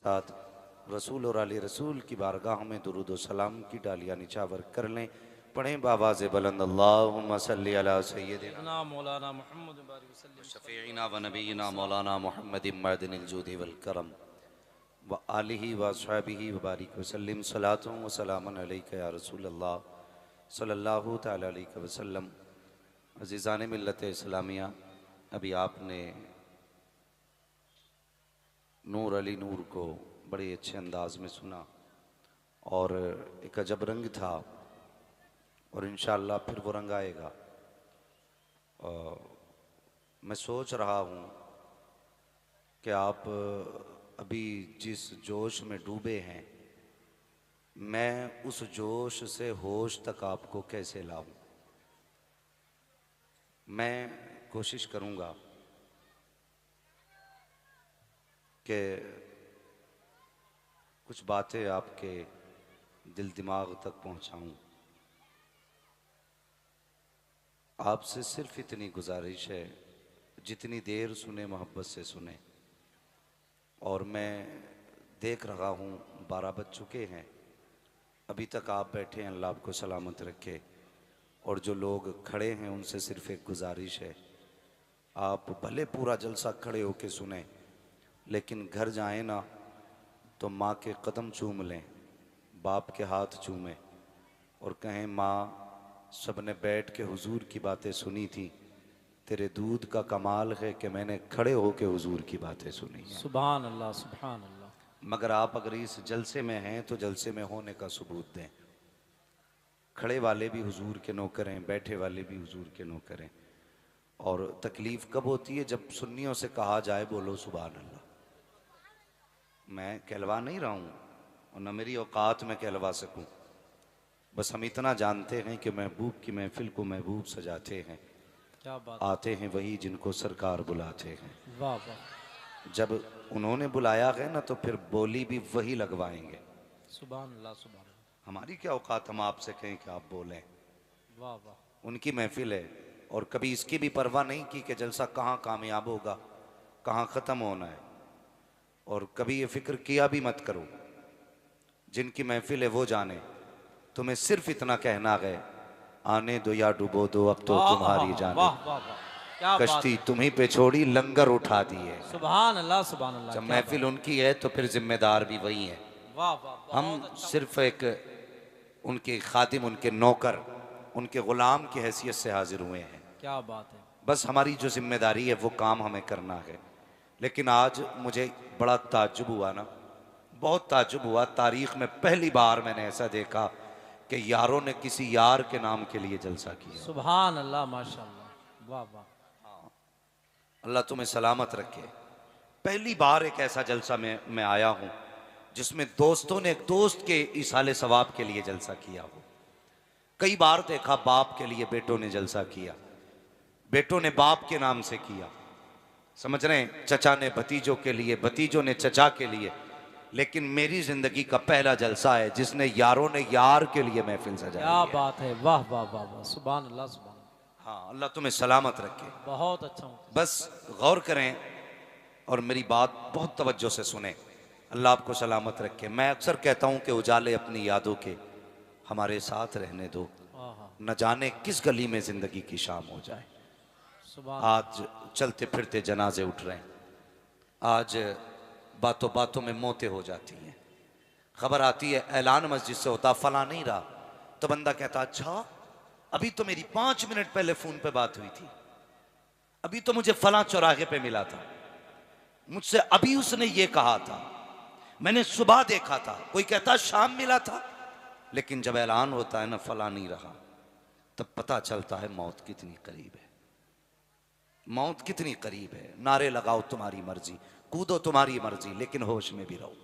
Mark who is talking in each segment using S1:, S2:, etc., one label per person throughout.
S1: साथ रसूल और आले रसूल की बारगाह में दुरूद व सलाम की डालियाँ निछावर कर लें। पढ़ें बावाज़ बुलंद अल्लाहुम्मा सल्ली अला सय्यदिना
S2: मौलाना मोहम्मद बारिक वसल्लम
S1: शफ़ीना व नबीना मौलाना मोहम्मद मर्दिनिल जूदी वल करम व आलिहि व अस्हाबिहि व बारिक वसल्लम सलातु व सलामुन अलैका या रसूल अल्लाह सल्लल्लाहु तआला अलैहि वसल्लम। अज़ीज़ान मिल्लत इस्लामिया, अभी आपने नूर अली नूर को बड़े अच्छे अंदाज में सुना और एक अजब रंग था और इंशाअल्लाह फिर वो रंग आएगा। मैं सोच रहा हूँ कि आप अभी जिस जोश में डूबे हैं, मैं उस जोश से होश तक आपको कैसे लाऊं। मैं कोशिश करूँगा कि कुछ बातें आपके दिल दिमाग तक पहुँचाऊं। आपसे सिर्फ इतनी गुजारिश है, जितनी देर सुने मोहब्बत से सुने। और मैं देख रहा हूँ 12 बज चुके हैं, अभी तक आप बैठे हैं, अल्लाह आपको सलामत रखे। और जो लोग खड़े हैं उनसे सिर्फ एक गुजारिश है, आप भले पूरा जलसा खड़े होके सुने, लेकिन घर जाएं ना तो माँ के कदम चूम लें, बाप के हाथ चूमें और कहें माँ, सबने बैठ के हुजूर की बातें सुनी थी, तेरे दूध का कमाल है कि मैंने खड़े होके हुजूर की बातें सुनी हैं।
S2: सुभान अल्लाह सुभान अल्लाह।
S1: मगर आप अगर इस जलसे में हैं तो जलसे में होने का सबूत दें। खड़े वाले भी हुजूर के नौकर हैं, बैठे वाले भी हुजूर के नौकर हैं। और तकलीफ़ कब होती है? जब सुन्नियों से कहा जाए बोलो सुभान अल्लाह। मैं कहलवा नहीं रहा हूँ और न मेरी औकात में कहलवा सकूँ, बस हम इतना जानते हैं कि महबूब की महफिल को महबूब सजाते हैं,
S2: क्या बात,
S1: आते हैं वही जिनको सरकार बुलाते हैं।
S2: वाह वाह,
S1: जब उन्होंने बुलाया है ना तो फिर बोली भी वही लगवाएंगे।
S2: सुभान अल्लाह सुभान अल्लाह,
S1: हमारी क्या औकात हम आपसे कहें कि आप बोलें।
S2: वाह वाह,
S1: उनकी महफिल है और कभी इसकी भी परवाह नहीं की कि जलसा कहाँ कामयाब होगा, कहाँ ख़त्म होना है। और कभी ये फिक्र किया भी मत करो, जिनकी महफिल है वो जाने। तुम्हें सिर्फ इतना कहना है, आने दो या डुबो दो, अब तो तुम्हारी
S2: वाह
S1: जाने।
S2: वाह वाह, क्या बात
S1: कश्ती
S2: है,
S1: तुम्ही पे छोड़ी, लंगर उठा दिए।
S2: सुभान अल्लाह सुभान अल्लाह,
S1: जब
S2: क्या
S1: महफिल
S2: बात,
S1: उनकी है तो फिर जिम्मेदार भी वही है।
S2: वाह वाह,
S1: हम
S2: बहुत अच्छा,
S1: सिर्फ एक उनके खादिम, उनके नौकर, उनके ग़ुलाम की हैसियत से हाजिर हुए हैं।
S2: क्या बात है,
S1: बस हमारी जो जिम्मेदारी है वो काम हमें करना है। लेकिन आज मुझे बड़ा ताज्जुब हुआ ना, बहुत ताज्जुब हुआ। तारीख़ में पहली बार मैंने ऐसा देखा कि यारों ने किसी यार के नाम के लिए जलसा किया।
S2: सुभान अल्लाह माशाअल्लाह, वाह वाह,
S1: अल्लाह तुम्हें सलामत रखे। पहली बार एक ऐसा जलसा में मैं आया हूँ जिसमें दोस्तों ने एक दोस्त के इसाले सवाब के लिए जलसा किया हो। कई बार देखा बाप के लिए बेटों ने जलसा किया, बेटों ने बाप के नाम से किया, समझ रहे हैं, चचा ने भतीजों के लिए, भतीजों ने चचा के लिए। लेकिन मेरी जिंदगी का पहला जलसा है जिसने यारों ने यार के लिए महफिल सजाई
S2: क्या
S1: है।
S2: बात है, वाह वाह वाह वाह, सुभान अल्लाह सुभान अल्लाह,
S1: हाँ, अल्लाह तुम्हें सलामत रखे।
S2: बहुत अच्छा हूँ,
S1: बस गौर करें और मेरी बात बहुत तवज्जो से सुने। अल्लाह आपको सलामत रखे। मैं अक्सर कहता हूँ कि उजाले अपनी यादों के हमारे साथ रहने दो,
S2: हाँ,
S1: न जाने किस गली में ज़िंदगी की शाम हो जाए।
S2: सुभान,
S1: आज चलते फिरते जनाजे उठ रहे हैं, आज बातों बातों में मौतें हो जाती हैं। खबर आती है ऐलान मस्जिद से होता, फला नहीं रहा, तो बंदा कहता अच्छा, अभी तो मेरी 5 मिनट पहले फ़ोन पे बात हुई थी, अभी तो मुझे फला चौराहे पे मिला था, मुझसे अभी उसने ये कहा था, मैंने सुबह देखा था। कोई कहता शाम मिला था। लेकिन जब ऐलान होता है ना फला नहीं रहा, तब पता चलता है मौत कितनी करीब है, मौत कितनी करीब है। नारे लगाओ तुम्हारी मर्जी, कूदो तुम्हारी मर्जी, लेकिन होश में भी रहो,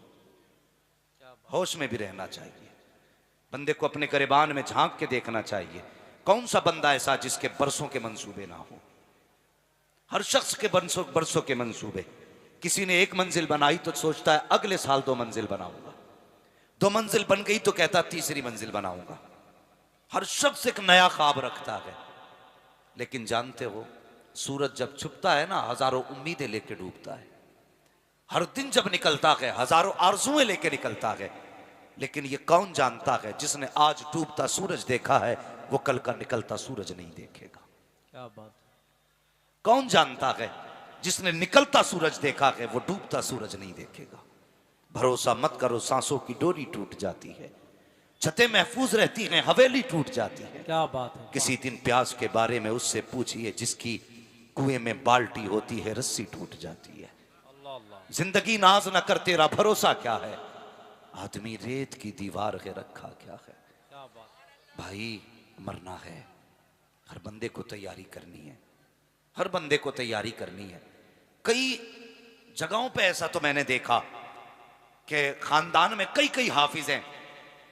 S1: होश में भी रहना चाहिए। बंदे को अपने गिरबान में झांक के देखना चाहिए। कौन सा बंदा ऐसा जिसके बरसों के मंसूबे ना हो? हर शख्स के बरसों बरसों के मंसूबे। किसी ने 1 मंजिल बनाई तो सोचता है अगले साल 2 मंजिल बनाऊंगा, 2 मंजिल बन गई तो कहता 3री मंजिल बनाऊंगा। हर शख्स एक नया ख्वाब रखता है। लेकिन जानते हो, सूरज जब छुपता है ना, हजारों उम्मीदें लेके डूबता है। हर दिन जब निकलता है हजारों आरजुएं लेके निकलता है, लेकिन ये कौन जानता है जिसने आज डूबता सूरज देखा है वो कल का निकलता सूरज नहीं देखेगा।
S2: क्या बात।
S1: कौन जानता है जिसने निकलता सूरज देखा है वो डूबता सूरज नहीं देखेगा। भरोसा मत करो, सांसों की डोरी टूट जाती है, छतें महफूज रहती हैं, हवेली टूट जाती है।
S2: क्या बात है।
S1: किसी दिन प्यास के बारे में उससे पूछिए जिसकी कुएं में बाल्टी होती है रस्सी टूट जाती है।
S2: अल्लाह अल्लाह।
S1: जिंदगी नाज न कर तेरा भरोसा क्या है, आदमी रेत की दीवार के रखा क्या है।
S2: क्या बात।
S1: भाई मरना है, हर बंदे को तैयारी करनी है, हर बंदे को तैयारी करनी है। कई जगहों पे ऐसा तो मैंने देखा कि खानदान में कई कई हाफिज हैं,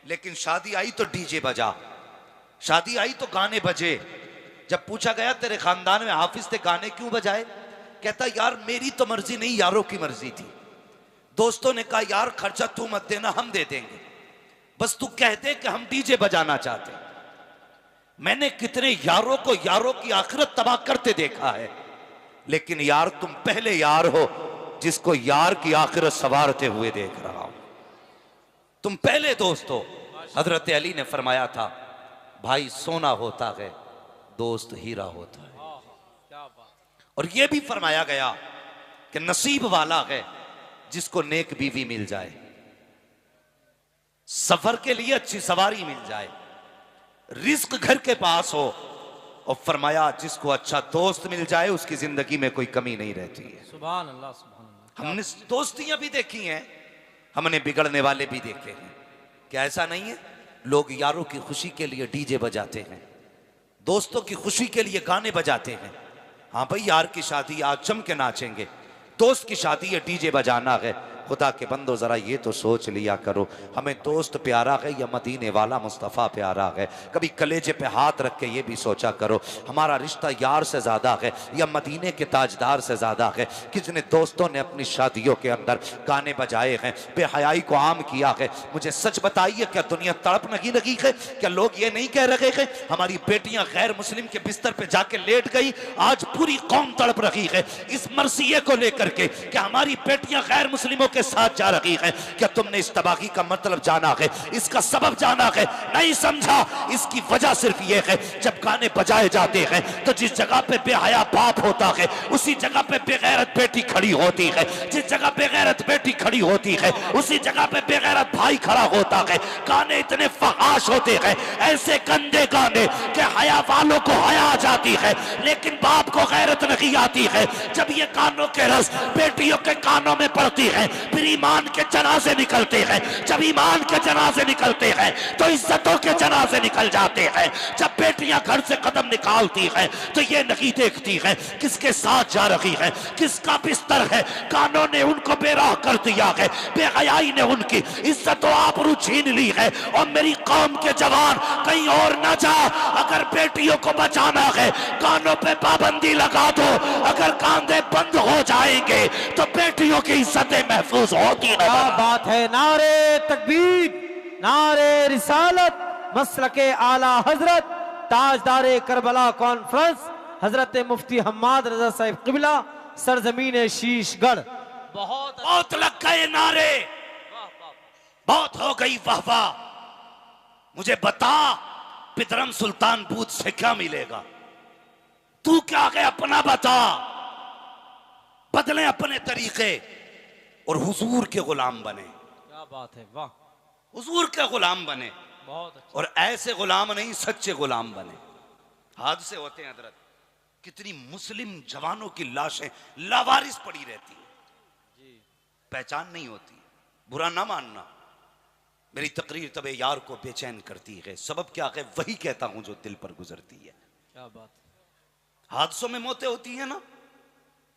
S1: लेकिन शादी आई तो डीजे बजा, शादी आई तो गाने बजे। जब पूछा गया तेरे खानदान में हाफिज थे, गाने क्यों बजाए? कहता यार मेरी तो मर्जी नहीं, यारों की मर्जी थी। दोस्तों ने कहा यार खर्चा तू मत देना, हम दे देंगे, बस तू कह दे कि हम डीजे बजाना चाहते। मैंने कितने यारों को यारों की आखिरत तबाह करते देखा है, लेकिन यार तुम पहले यार हो जिसको यार की आखिरत संवारते हुए देख रहा हूं। तुम पहले दोस्त हो। हजरत अली ने फरमाया था भाई सोना होता है, दोस्त हीरा होता है।
S2: क्या बात।
S1: और यह भी फरमाया गया कि नसीब वाला है जिसको नेक बीवी मिल जाए, सफर के लिए अच्छी सवारी मिल जाए, रिस्क घर के पास हो, और फरमाया जिसको अच्छा दोस्त मिल जाए उसकी जिंदगी में कोई कमी नहीं रहती है।
S2: सुभान अल्लाह सुभान अल्लाह।
S1: हमने दोस्तियां भी देखी हैं, हमने बिगड़ने वाले भी देखे हैं। क्या ऐसा नहीं है? लोग यारों की खुशी के लिए डीजे बजाते हैं, दोस्तों की खुशी के लिए गाने बजाते हैं। हाँ भाई यार की शादी आज जम के नाचेंगे, दोस्त की शादी है डीजे बजाना है। खुदा के बंदो जरा ये तो सोच लिया करो, हमें दोस्त प्यारा है या मदीने वाला मुस्तफ़ा प्यारा है? कभी कलेजे पे हाथ रख के ये भी सोचा करो हमारा रिश्ता यार से ज्यादा है या मदीने के ताजदार से ज्यादा है? कितने दोस्तों ने अपनी शादियों के अंदर गाने बजाए हैं, बेहयाई को आम किया है। मुझे सच बताइए क्या दुनिया तड़प नहीं लगी है? क्या लोग ये नहीं कह रहे हैं हमारी बेटियां गैर मुस्लिम के बिस्तर पे जाके लेट गई? आज पूरी कौम तड़प रही है इस मरसिये को लेकर के कि हमारी बेटियां गैर मुस्लिमों के साथ जा रही हैं। क्या तुमने इस तबाही का मतलब जाना है, इसका सबब जाना है? नहीं समझा। इसकी वजह सिर्फ यह है जब गाने बजाए जाते हैं तो जिस जगह पे बेहया बाप होता है उसी जगह पे बेगैरत बेटी खड़ी होती है, जिस जगह बेगैरत बेटी खड़ी होती है उसी जगह पे बेगैरत भाई खड़ा होता है। गाने इतने फहाश होते हैं, ऐसे गंदे गाने कि हया वालों को हया आ जाती है लेकिन बाप को गैरत नहीं आती है। जब ये कानों के रस बेटियों के कानों में पड़ती है फिर ईमान के जनाजे निकलते हैं, जब ईमान के जनाजे निकलते हैं तो इज्जतों के जनाजे निकल जाते हैं। जब बेटियां घर से कदम निकालती हैं तो ये नहीं देखती हैं किसके साथ जा रही है, किसका बिस्तर है। कानों ने उनको बेराह कर दिया है, बेहयाई ने उनकी इज्जत और आबरू छीन ली है। और मेरी कौम के जवान कहीं और न जा, अगर बेटियों को बचाना है कानों पे पाबंदी लगा दो। अगर कांधे बंद हो जाएंगे तो बेटियों की इज्जतें महफूज होती है।
S2: क्या बात है। नारे तकबीर, नारे रिसालत, मसलके आला हजरत, ताजदारे करबला कॉन्फ्रेंस हजरत मुफ्ती हम्माद रजा साहिब किबला, सरजमीन शीशगढ़।
S1: बहुत लग गए नारे, बहुत हो गई वाह वाह। मुझे बता पितरम सुल्तान बूथ से क्या मिलेगा? तू क्या है अपना बता। बदले अपने तरीके और हुजूर के गुलाम बने।
S2: क्या बात है। वाह।
S1: हुजूर के गुलाम बने
S2: बहुत अच्छा।
S1: और ऐसे गुलाम नहीं सच्चे गुलाम बने। हादसे होते हैं हजरत, कितनी मुस्लिम जवानों की लाशें लावारिस पड़ी रहती है, पहचान नहीं होती। बुरा ना मानना, मेरी तकरीर तबे यार को बेचैन करती है। सबब क्या है? वही कहता हूं जो दिल पर गुजरती है।
S2: क्या बात।
S1: हादसों में मौतें होती हैं ना,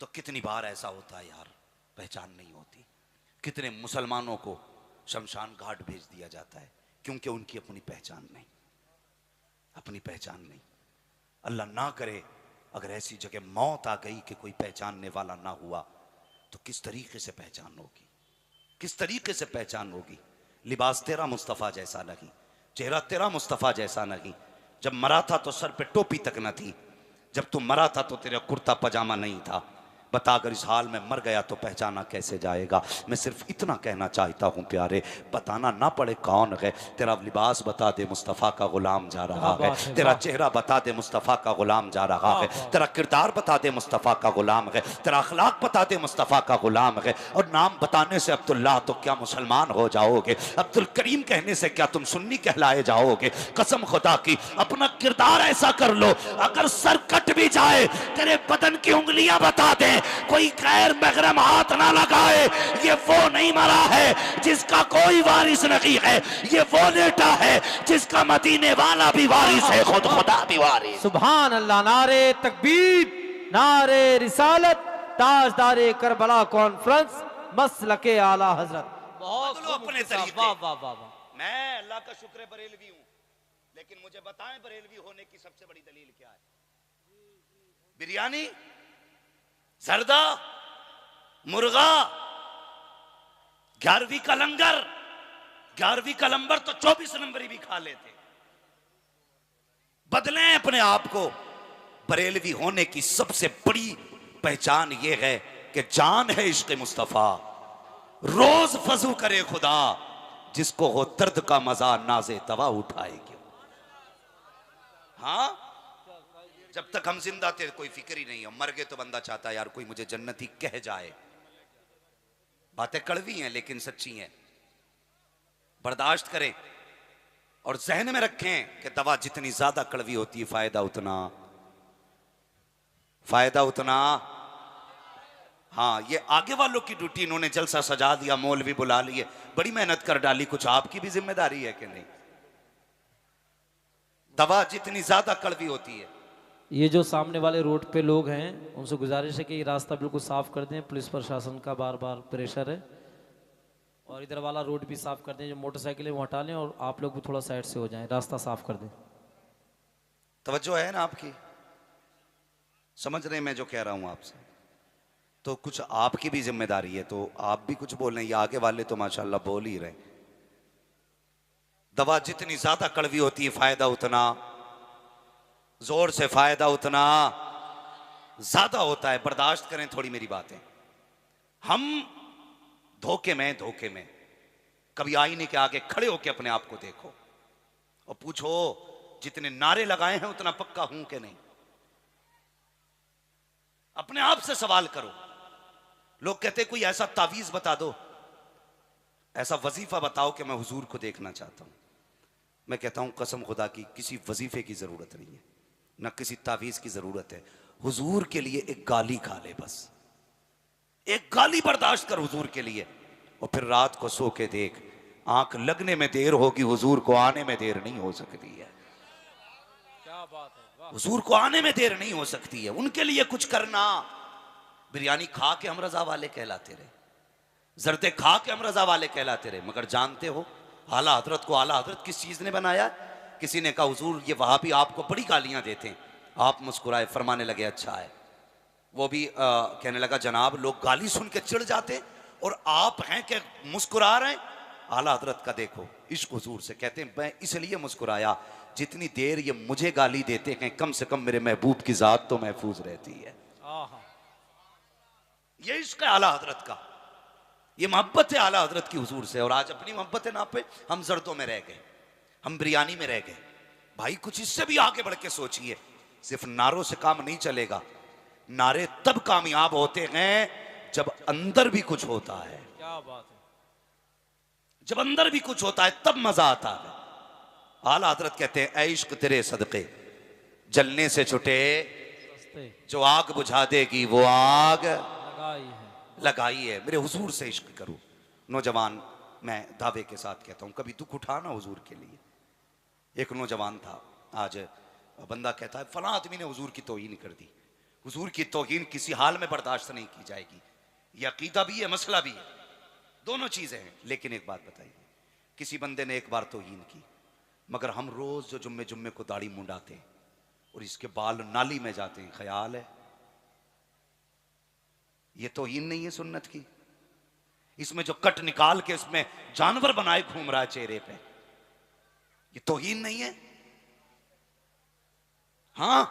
S1: तो कितनी बार ऐसा होता है यार पहचान नहीं होती। कितने मुसलमानों को शमशान घाट भेज दिया जाता है क्योंकि उनकी अपनी पहचान नहीं, अपनी पहचान नहीं। अल्लाह ना करे अगर ऐसी जगह मौत आ गई कि कोई पहचानने वाला ना हुआ तो किस तरीके से पहचान होगी, किस तरीके से पहचान होगी। लिबास तेरा मुस्तफ़ा जैसा नहीं, चेहरा तेरा मुस्तफ़ा जैसा नहीं। जब मरा था तो सर पे टोपी तक न थी, जब तू मरा था तो तेरा कुर्ता पजामा नहीं था। बता अगर इस हाल में मर गया तो पहचाना कैसे जाएगा। मैं सिर्फ इतना कहना चाहता हूँ प्यारे, बताना ना पड़े कौन है, तेरा लिबास बता दे मुस्तफ़ा का गुलाम जा रहा है, तेरा चेहरा बता दे मुस्तफ़ा का गुलाम जा रहा है, तेरा किरदार बता दे मुस्तफ़ा का गुलाम है, तेरा अखलाक बता दे मुस्तफ़ा का गुलाम है। और नाम बताने से अब्दुल्ला तो क्या मुसलमान हो जाओगे, अब्दुल करीम कहने से क्या तुम सुन्नी कहलाए जाओगे। कसम खुदा की अपना किरदार ऐसा कर लो, अगर सर कट भी जाए तेरे बदन की उंगलियां बता दे, कोई गैर महरम हाथ ना लगाए। ये वो नहीं मरा है जिसका कोई वारिस नहीं है, ये वो लेटा है जिसका मदीने वाला भी वारिस है, खुद खुदा भी वारिस।
S2: सुभान अल्लाह। नारे तकबीर, नारे रिसालत, ताजदारे करबला कॉन्फ्रेंस, मसलके आला हजरत। बहुत
S1: अपने तरीके।
S2: वाह वाह वाह वाह।
S1: मैं अल्लाह का शुक्र बरेलवी हूं, लेकिन मुझे बताएं बरेलवी होने की सबसे बड़ी दलील क्या है? बिरयानी, जर्दा, मुर्गा, 11वीं का लंगर, 11वीं का लंबर तो 24 नंबर भी खा लेते। बदलें अपने आप को। बरेलवी होने की सबसे बड़ी पहचान यह है कि जान है इश्क मुस्तफा, रोज फजू करे खुदा, जिसको हो दर्द का मजा नाजे तवा उठाएगी। हाँ, जब तक हम जिंदा थे कोई फिक्र ही नहीं है, मर गए तो बंदा चाहता है यार कोई मुझे जन्नती कह जाए। बातें कड़वी हैं लेकिन सच्ची हैं, बर्दाश्त करें और जहन में रखें कि दवा जितनी ज्यादा कड़वी होती है फायदा उतना। हाँ, ये आगे वालों की ड्यूटी, इन्होंने जलसा सजा दिया, मौलवी बुला लिए, बड़ी मेहनत कर डाली, कुछ आपकी भी जिम्मेदारी है कि नहीं? दवा जितनी ज्यादा कड़वी होती है।
S2: ये जो सामने वाले रोड पे लोग हैं उनसे गुजारिश है कि ये रास्ता बिल्कुल साफ कर दें, पुलिस प्रशासन का बार बार प्रेशर है। और इधर वाला रोड भी साफ कर दें, जो मोटरसाइकिलें वो हटा लें और आप लोग भी थोड़ा साइड से हो जाएं, रास्ता साफ कर दें।
S1: तवज्जो है ना आपकी? समझ रहे मैं जो कह रहा हूं आपसे? तो कुछ आपकी भी जिम्मेदारी है, तो आप भी कुछ बोल रहे हैं, या आगे वाले तो माशाल्लाह बोल ही रहे। दवा जितनी ज्यादा कड़वी होती है फायदा उतना, जोर से फायदा उतना ज्यादा होता है। बर्दाश्त करें थोड़ी मेरी बातें। हम धोखे में कभी आईने के आगे खड़े होकर अपने आप को देखो और पूछो जितने नारे लगाए हैं उतना पक्का हूं कि नहीं। अपने आप से सवाल करो। लोग कहते कोई ऐसा तावीज बता दो, ऐसा वजीफा बताओ कि मैं हुजूर को देखना चाहता हूं। मैं कहता हूं कसम खुदा की किसी वजीफे की जरूरत नहीं है, ना किसी तावीज की जरूरत है। हुजूर के लिए एक गाली खा ले, बस एक गाली बर्दाश्त कर हुजूर के लिए, और फिर रात को सो के देख, आंख लगने में देर होगी, हुजूर को आने में देर नहीं हो सकती है।
S2: क्या बात है,
S1: हुजूर को आने में देर नहीं हो सकती है। उनके लिए कुछ करना। बिरयानी खा के हम रजा वाले कहलाते रहे, जर्दे खा के हम रजा वाले कहलाते रहे, मगर जानते हो आला हजरत को आला हजरत किस चीज ने बनाया? किसी ने कहा हुजूर ये वहां भी आपको बड़ी गालियां देते हैं। आप मुस्कुराए, फरमाने लगे अच्छा है। वो भी कहने लगा जनाब लोग गाली सुन के चिढ़ जाते और आप हैं कि मुस्कुरा रहे हैं। आला हजरत का देखो इश्क हुजूर से, कहते हैं मैं इसलिए मुस्कुराया जितनी देर ये मुझे गाली देते हैं कम से कम मेरे महबूब की जात तो महफूज रहती है। ये इश्क है आला हजरत का, ये मोहब्बत है आला हजरत की हुजूर से। और आज अपनी मोहब्बत ना पे हम जर्दों में रह गए, हम बिरयानी में रह गए। भाई कुछ इससे भी आगे बढ़ के सोचिए। सिर्फ नारों से काम नहीं चलेगा, नारे तब कामयाब होते हैं जब अंदर भी कुछ होता है।
S2: क्या बात है,
S1: जब अंदर भी कुछ होता है तब मजा आता है। आला हजरत कहते हैं ऐ इश्क तेरे सदके जलने से छुटे, जो आग बुझा देगी वो आग लगाई है। मेरे हुजूर से इश्क करो। नौजवान, मैं दावे के साथ कहता हूं कभी दुख उठाना हुजूर के लिए। एक नौजवान था, आज बंदा कहता है फलां आदमी ने हुजूर की तौहीन कर दी। हुजूर की तौहीन किसी हाल में बर्दाश्त नहीं की जाएगी। यह अकीदा भी है, मसला भी है, दोनों चीजें हैं। लेकिन एक बात बताइए, किसी बंदे ने एक बार तौहीन की, मगर हम रोज जो जुम्मे जुम्मे को दाढ़ी मुंडाते हैं और इसके बाल नाली में जाते हैं, ख्याल है ये तौहीन नहीं है सुन्नत की? इसमें जो कट निकाल के इसमें जानवर बनाए घूम रहा है चेहरे पे, ये तौहीन नहीं है? हाँ,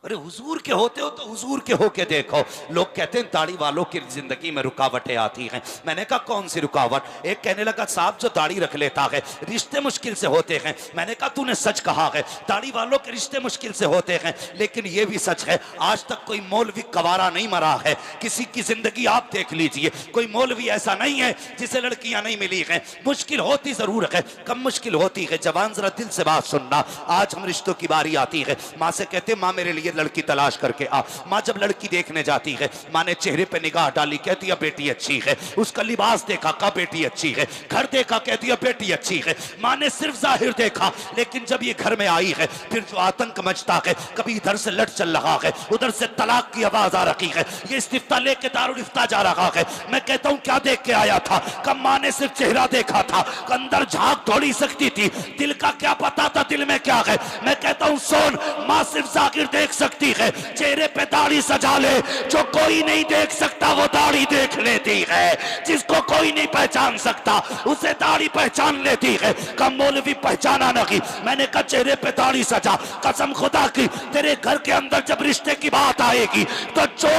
S1: अरे हुजूर के होते हो तो हुजूर के होके देखो। लोग कहते हैं दाढ़ी वालों की जिंदगी में रुकावटें आती हैं। मैंने कहा कौन सी रुकावट? एक कहने लगा साहब जो दाढ़ी रख लेता है रिश्ते मुश्किल से होते हैं। मैंने कहा तूने सच कहा है, दाढ़ी वालों के रिश्ते मुश्किल से होते हैं, लेकिन ये भी सच है आज तक कोई मौलवी कवारा नहीं मरा है। किसी की जिंदगी आप देख लीजिए, कोई मौलवी ऐसा नहीं है जिसे लड़कियां नहीं मिली हैं। मुश्किल होती जरूर है, कम मुश्किल होती है। जवान जरा दिल से बात सुनना, आज हम रिश्तों की बारी आती है। माँ से कहते माँ मेरे लिए लड़की तलाश करके आ। माँ जब लड़की देखने जाती है, माँ ने चेहरे पे निगाह डाली, कहती है बेटी अच्छी है। उसका लिबास देखा, कहा बेटी अच्छी है। घर देखा, कहती है बेटी अच्छी है। माँ ने सिर्फ जाहिर देखा, लेकिन जब ये घर में आई है फिर जो आतंक मचता है, कभी इधर से लट चल रहा है, उधर से तलाक की आवाज आ रही है, ये इस्तिफ्ता लेके दारुल इफ्ता जा रहा है। मैं कहता हूँ क्या देख के आया था? कब माँ ने सिर्फ चेहरा देखा था, अंदर झांक थोड़ी सकती थी, दिल का क्या पता था दिल में क्या है। मैं कहता हूँ सोन, माँ सिर्फ जाहिर देख सकती है, चेहरे पे दाढ़ी सजा ले, जो कोई नहीं देख सकता वो दाढ़ी देख लेती है। जिसको कोई नहीं पहचान सकता उसे दाढ़ी पहचान लेती है। कम मौलवी पहचाना नहीं। मैंने कहा चेहरे पे दाढ़ी सजा, कसम खुदा की तेरे घर के अंदर जब रिश्ते की बात आएगी तो जो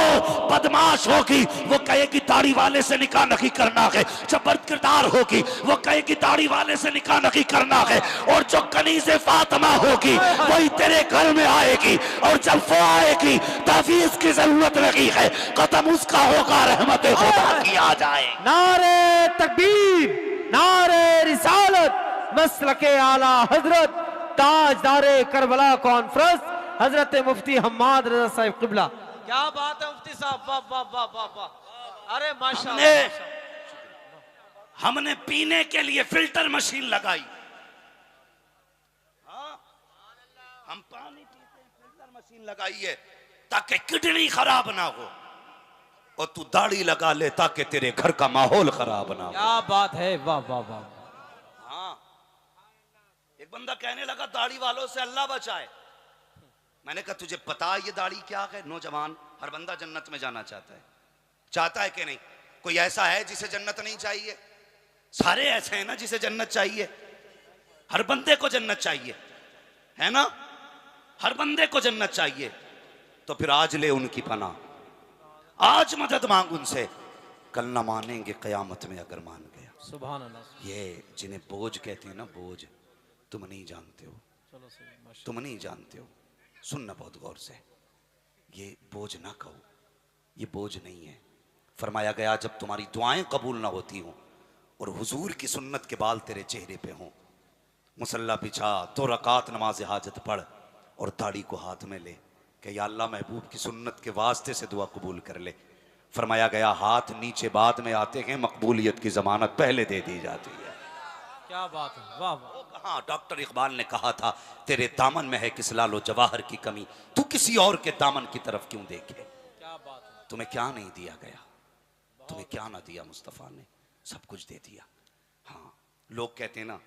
S1: बदमाश होगी वो कहेगी दाढ़ी वाले से निकाह नहीं करना है, जो बद किरदार होगी वो कहेगी दाढ़ी वाले से निकाह नहीं करना है, और जो कनीज़े फातिमा होगी वही तेरे घर में आएगी। और जब वो आएगी तफीज की जरूरत नहीं है, कदम उसका होगा, रहमत खुदा की आ जाए।
S2: नारे तकबीर, नारे रिसालत, मसलके आला हजरत, ताजदारे करबला कॉन्फ्रेंस, हजरत मुफ्ती हम्माद रजा साहिब क़िबला। क्या बात है मुफ्ती साहब, वाह वाह वाह वाह वाह। अरे माशाअल्लाह।
S1: हमने पीने के लिए फिल्टर मशीन लगाई। हम पानी पीते हैं, फिल्टर मशीन लगाई है ताकि किडनी खराब ना हो, और तू दाढ़ी लगा ले ताकि तेरे घर का माहौल खराब ना हो।
S2: क्या बात है, वाह वाह वाह।
S1: हाँ, एक बंदा कहने लगा दाढ़ी वालों से अल्लाह बचाए। मैंने कहा तुझे पता है ये दाढ़ी क्या है? नौजवान, हर बंदा जन्नत में जाना चाहता है, चाहता है कि नहीं? कोई ऐसा है जिसे जन्नत नहीं चाहिए? सारे ऐसे हैं ना जिसे जन्नत चाहिए। हर बंदे को जन्नत चाहिए, है ना? हर बंदे को जन्नत चाहिए। तो फिर आज ले उनकी पनाह, आज मदद मांग उनसे, कल ना मानेंगे कयामत में अगर मान गया।
S2: सुभान अल्लाह।
S1: ये जिन्हें बोझ कहते हैं ना, बोझ, तुम नहीं जानते हो, तुम नहीं जानते हो। सुनना बहुत गौर से, ये बोझ ना कहो, ये बोझ नहीं है। फरमाया गया जब तुम्हारी दुआएं कबूल ना होती हों और हुजूर की सुन्नत के बाल तेरे चेहरे पे हों, मुसल्ला बिछा, 2 रकात नमाज हाजत पढ़ और दाढ़ी को हाथ में ले कि या अल्लाह महबूब की सुन्नत के वास्ते से दुआ कबूल कर ले। फरमाया गया हाथ नीचे बाद में आते हैं, मकबूलियत की जमानत पहले दे दी जाती है।
S2: क्या बात है, वाह वाह।
S1: हाँ, डॉक्टर इकबाल ने कहा था तेरे दामन में है किस लालो जवाहर की कमी, तू किसी और के दामन की तरफ क्यों देखे।
S2: क्या बात है।
S1: तुम्हें क्या नहीं दिया गया, तुम्हें क्या ना दिया मुस्तफ़ा ने, सब कुछ दे दिया। हाँ, लोग कहते हैं ना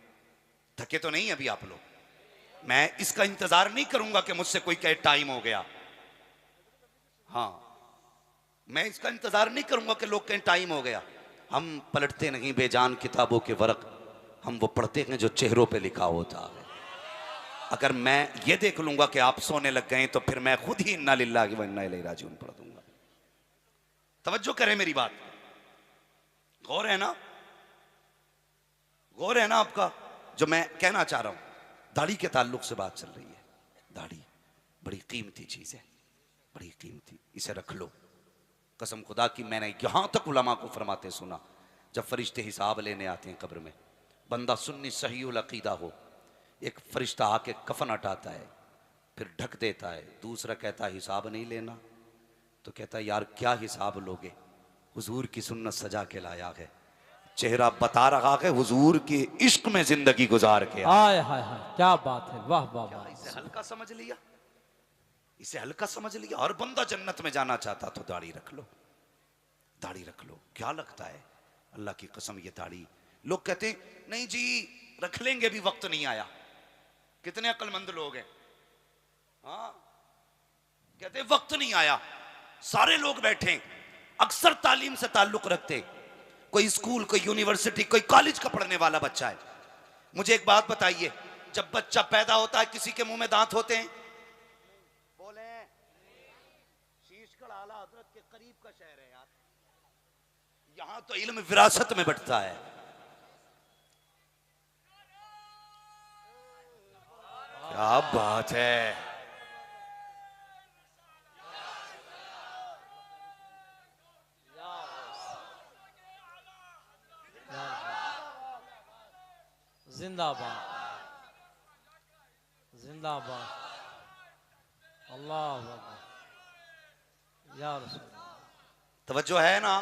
S1: थके तो नहीं अभी आप लोग, मैं इसका इंतजार नहीं करूंगा कि मुझसे कोई कहे टाइम हो गया। हाँ, मैं इसका इंतजार नहीं करूंगा कि लोग कहें टाइम हो गया। हम पलटते नहीं बेजान किताबों के वर्क, हम वो पढ़ते हैं जो चेहरों पे लिखा होता है। अगर मैं ये देख लूंगा कि आप सोने लग गए तो फिर मैं खुद ही इन्ना लिल्लाहि व इन्ना इलैहि राजिऊन पढ़ दूंगा। तवज्जो करें मेरी बात, गौर है ना, गौर है ना आपका जो मैं कहना चाह रहा हूं। दाढ़ी के ताल्लुक से बात चल रही है। दाढ़ी बड़ी कीमती चीज है, बड़ी कीमती, इसे रख लो। कसम खुदा की मैंने यहां तक उलमा को फरमाते सुना, जब फरिश्ते हिसाब लेने आते हैं कब्र में, बंदा सुन्नी सहीउल अकीदा हो, एक फरिश्ता आके कफन हटाता है, फिर ढक देता है, दूसरा कहता है हिसाब नहीं लेना, तो कहता है यार क्या हिसाब लोगे, हुजूर की सुन्नत सजा के लाया है, चेहरा बता रहा है हुजूर के इश्क में जिंदगी गुजार के।
S2: हाय हाय हाय, क्या बात है, वाह वाह वाह।
S1: इसे हल्का समझ लिया, इसे हल्का समझ लिया। हर बंदा जन्नत में जाना चाहता तो दाढ़ी रख लो, दाढ़ी रख लो। क्या लगता है अल्लाह की कसम ये दाढ़ी, लोग कहते हैं नहीं जी रख लेंगे भी वक्त नहीं आया। कितने अक्लमंद लोग हैं, हाँ कहते हैं वक्त नहीं आया। सारे लोग बैठे, अक्सर तालीम से ताल्लुक रखते, कोई स्कूल, कोई यूनिवर्सिटी, कोई कॉलेज का पढ़ने वाला बच्चा है। मुझे एक बात बताइए, जब बच्चा पैदा होता है किसी के मुंह में दांत होते हैं? बोले यहाँ तो इल्म विरासत में बंटता है। क्या बात है।
S2: जिंदाबाद जिंदाबाद, अल्लाह अकबर, या रसूल।
S1: तवज्जो है ना।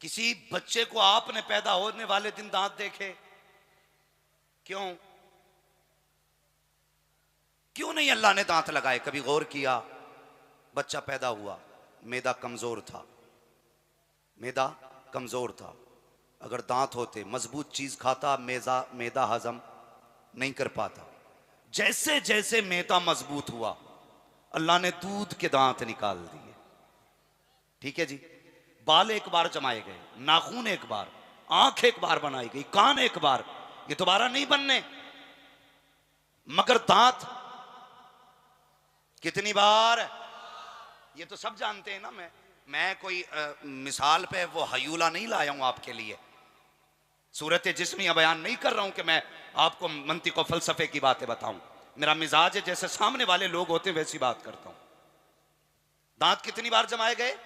S1: किसी बच्चे को आपने पैदा होने वाले दिन दांत देखे? क्यों क्यों नहीं अल्लाह ने दांत लगाए? कभी गौर किया? बच्चा पैदा हुआ, मैदा कमजोर था, मैदा कमजोर था। अगर दांत होते, मजबूत चीज खाता, मैदा हजम नहीं कर पाता। जैसे जैसे मैदा मजबूत हुआ, अल्लाह ने दूध के दांत निकाल दिए। ठीक है जी। बाल एक बार जमाए गए, नाखून एक बार, आंख एक बार बनाई गई, कान एक बार, ये दोबारा नहीं बनने। मगर दांत कितनी बार? ये तो सब जानते हैं ना। मैं कोई मिसाल पे वो हयूला नहीं लाया हूं आपके लिए, सूरत जिस्मिया बयान नहीं कर रहा हूं कि मैं आपको मंतिक और फलसफे की बातें बताऊं। मेरा मिजाज है, जैसे सामने वाले लोग होते हैं वैसी बात करता हूं। दांत कितनी बार जमाए गए?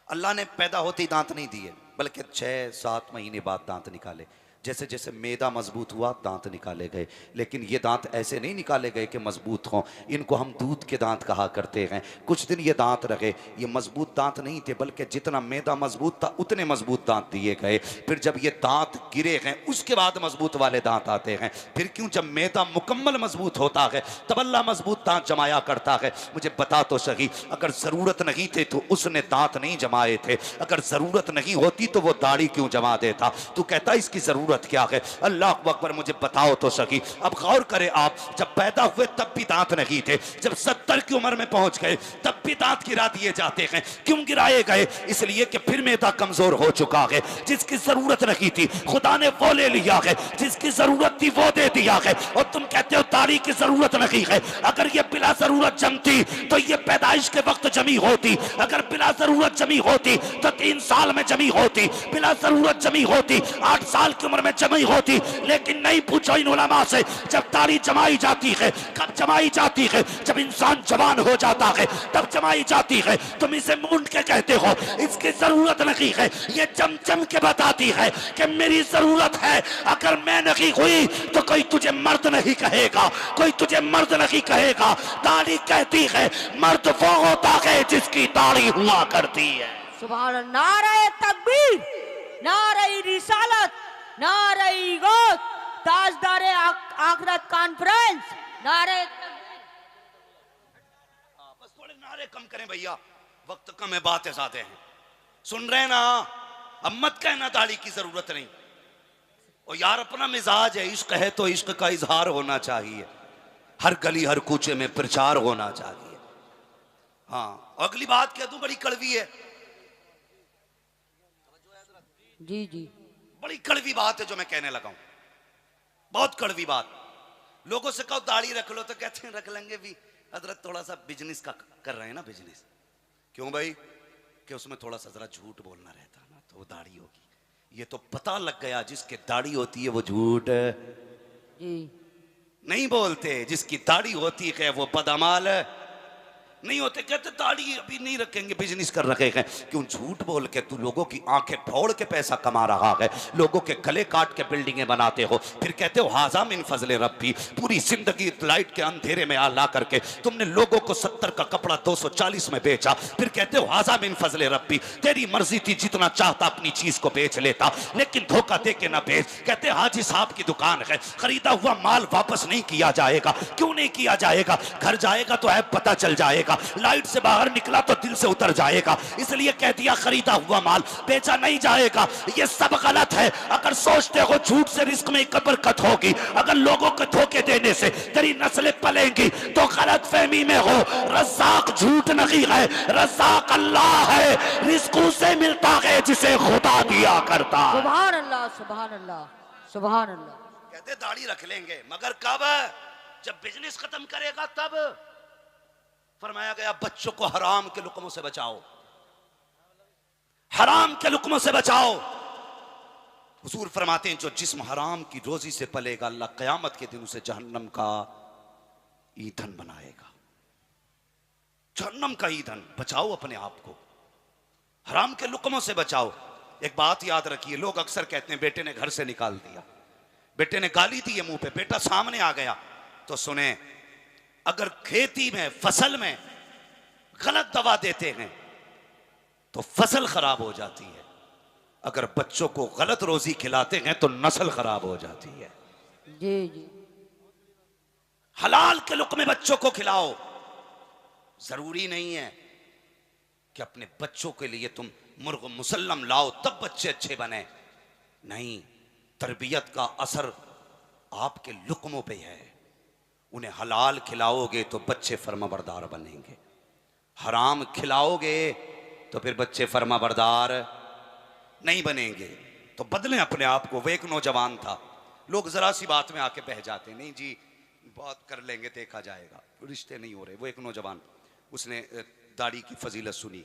S1: अल्लाह ने पैदा होते ही दांत नहीं दिए, बल्कि 6-7 महीने बाद दांत निकाले। जैसे जैसे मैदा मजबूत हुआ, दांत निकाले गए। लेकिन ये दांत ऐसे नहीं निकाले गए कि मजबूत हों। इनको हम दूध के दांत कहा करते हैं। कुछ दिन ये दांत रहे, ये मजबूत दांत नहीं थे, बल्कि जितना मैदा मजबूत था उतने मजबूत दांत दिए गए। फिर जब ये दांत गिरे हैं, उसके बाद मजबूत वाले दांत आते हैं। फिर क्यों? जब मैदा मुकम्मल मजबूत होता है तब अल्लाह मजबूत दांत जमाया करता है। मुझे बता तो सही, अगर जरूरत नहीं थे तो उसने दांत नहीं जमाए थे। अगर जरूरत नहीं होती तो वो दाढ़ी क्यों जमा देता? तू कहता इसकी जरूरत क्या है? अल्लाह अकबर, मुझे बताओ तो सही। अब गौर करें आप, जब पैदा हुए तब भी दांत नहीं थे, जब 70 की उम्र में पहुंच गए तब भी दांत गिरा दिए जाते हैं। क्यों गिराए गए? इसलिए कि फिर मैदा कमजोर हो चुका है। जिसकी जरूरत नहीं थी खुदा ने वो ले लिया है, जिसकी जरूरत थी वो दे दिया है। और तुम कहते हो दाढ़ी की जरूरत नहीं है। अगर ये बिला जरूरत जमती तो ये पैदाइश के वक्त जमी होती। अगर बिला जरूरत जमी होती तो 3 साल में जमी होती। बिला जरूरत जमी होती 8 साल की उम्र में जमी होती। लेकिन नहीं, पूछो इन उलमा से, जब दाढ़ी जमाई जाती है, कब जमाई जाती है? जब इंसान जवान हो जाता है तब जमाई जाती है। तुम इसे मूंड के कहते हो, इसकी जरूरत नहीं है। ये जम के बताती है कि मेरी जरूरत है। अगर मैं नहीं हुई तो कोई तुझे मर्द नहीं कहेगा, कोई तुझे मर्द नहीं कहेगा। दाढ़ी कहती है मर्द वो होता है जिसकी दाढ़ी हुआ करती है।
S3: सुभान अल्लाह। नारे तकबीर, नारे रिसालत, नारे गौस, ताजदारे आखिरत कॉन्फ्रेंस, नारे तकबीर।
S1: बस थोड़े नारे कम करें भैया, वक्त कम है, बातें ज्यादा हैं। सुन रहे ना? अब मत कहना दाढ़ी की जरूरत नहीं। और यार, अपना मिजाज है, इश्क है तो इश्क का इजहार होना चाहिए। हर गली हर कूचे में प्रचार होना चाहिए। हाँ, अगली बात कह दूं, बड़ी कड़वी है।
S3: जी जी,
S1: बड़ी कड़वी बात है जो मैं कहने लगा हूं, बहुत कड़वी बात। लोगों से कहो दाढ़ी रख लो तो कहते हैं रख लेंगे भी। हजरत थोड़ा सा बिजनेस का कर रहे हैं ना, बिजनेस। क्यों भाई? कि उसमें थोड़ा सा जरा झूठ बोलना रहता है ना, तो वो दाढ़ी होगी। ये तो पता लग गया, जिसके दाढ़ी होती है वो झूठ
S3: जी
S1: नहीं बोलते, जिसकी दाढ़ी होती है वो बदअमाल नहीं होते। कहते दाढ़ी अभी नहीं रखेंगे, बिजनेस कर रखे हैं। क्यों? झूठ बोल के तू लोगों की आंखें फोड़ के पैसा कमा रहा है, लोगों के गले काट के बिल्डिंगें बनाते हो, फिर कहते हो हाजा मिन फजले रब्बी। पूरी जिंदगी लाइट के अंधेरे में ला करके तुमने लोगों को 70 का कपड़ा 240 में बेचा, फिर कहते हो हाजा मिन फजले रब्बी। तेरी मर्जी थी, जितना चाहता अपनी चीज को बेच लेता, लेकिन धोखा दे के ना बेच। कहते हाजी साहब की दुकान है, खरीदा हुआ माल वापस नहीं किया जाएगा। क्यों नहीं किया जाएगा? घर जाएगा तो है पता चल जाएगा, लाइट से बाहर निकला तो दिल से उतर जाएगा। इसलिए कह दिया खरीदा हुआ माल बेचा नहीं जाएगा। ये सब गलत है। अगर सोचते हो झूठ से रिस्क में बरकत होगी, अगर लोगों को धोखे देने से तेरी नस्लें पलेंगी, तो गलत फहमी में हो। रज़्ज़ाक झूठ नहीं है, रज़्ज़ाक अल्लाह है। रिस्क उसे मिलता है जिसे खुदा दिया करता है।
S3: सुभान अल्लाह, सुभान अल्लाह, सुभान अल्लाह।
S1: कहते दाढ़ी रख लेंगे, मगर कब? जब बिजनेस खत्म करेगा तब। फरमाया गया बच्चों को हराम के लुकमों से बचाओ। हराम के लुक्मों से बचाओ। हुजूर फरमाते हैं जो जिस्म हराम की रोजी से पलेगा, अल्लाह क़यामत के दिन उसे जहन्नम का ईंधन बनाएगा। जहन्नम का ईंधन। बचाओ अपने आप को, हराम के लुक्मों से बचाओ। एक बात याद रखिए, लोग अक्सर कहते हैं बेटे ने घर से निकाल दिया, बेटे ने गाली दी है मुंह पे, बेटा सामने आ गया। तो सुने, अगर खेती में, फसल में गलत दवा देते हैं तो फसल खराब हो जाती है। अगर बच्चों को गलत रोजी खिलाते हैं तो नस्ल खराब हो जाती है।
S3: जी जी।
S1: हलाल के लुक्मे बच्चों को खिलाओ। जरूरी नहीं है कि अपने बच्चों के लिए तुम मुर्ग मुसल्लम लाओ तब बच्चे अच्छे बने। नहीं, तरबियत का असर आपके लुक्मों पे है। उन्हें हलाल खिलाओगे तो बच्चे फर्माबरदार बनेंगे, हराम खिलाओगे तो फिर बच्चे फर्माबरदार नहीं बनेंगे। तो बदलें अपने आप को। वो एक नौजवान था, लोग जरा सी बात में आके बह जाते, नहीं जी बात कर लेंगे देखा जाएगा, रिश्ते नहीं हो रहे। वो एक नौजवान, उसने दाढ़ी की फजीलत सुनी।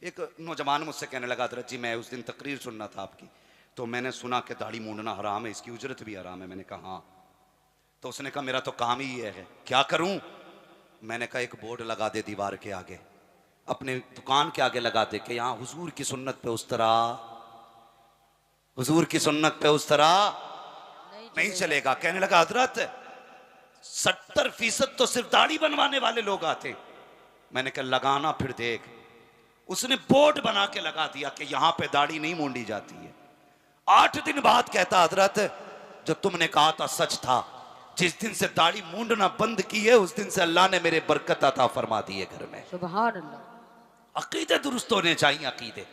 S1: एक नौजवान मुझसे कहने लगा, हज़रत जी मैं उस दिन तकरीर सुनना था आपकी, तो मैंने सुना कि दाढ़ी मूंडना हराम है, इसकी उजरत भी हराम है। मैंने कहा हाँ। तो उसने कहा मेरा तो काम ही ये है, क्या करूं? मैंने कहा एक बोर्ड लगा दे दीवार के आगे, अपने दुकान के आगे लगा दे कि यहाँ हुजूर की सुन्नत पे उस तरह, हुजूर की सुन्नत पे उस तरह नहीं चलेगा। कहने लगा हजरत 70% तो सिर्फ दाढ़ी बनवाने वाले लोग आते। मैंने कहा लगाना फिर देख। उसने बोर्ड बना के लगा दिया कि यहां पे दाढ़ी नहीं मूंडी जाती है। 8 दिन बाद कहता हजरत जो तुमने कहा था सच था, जिस दिन से दाढ़ी मूंडना बंद की है उस दिन से अल्लाह ने मेरे बरकत अता फरमा दी है घर में।
S3: सुभान अल्लाह।
S1: अकीदे दुरुस्त होने चाहिए, अकीदे।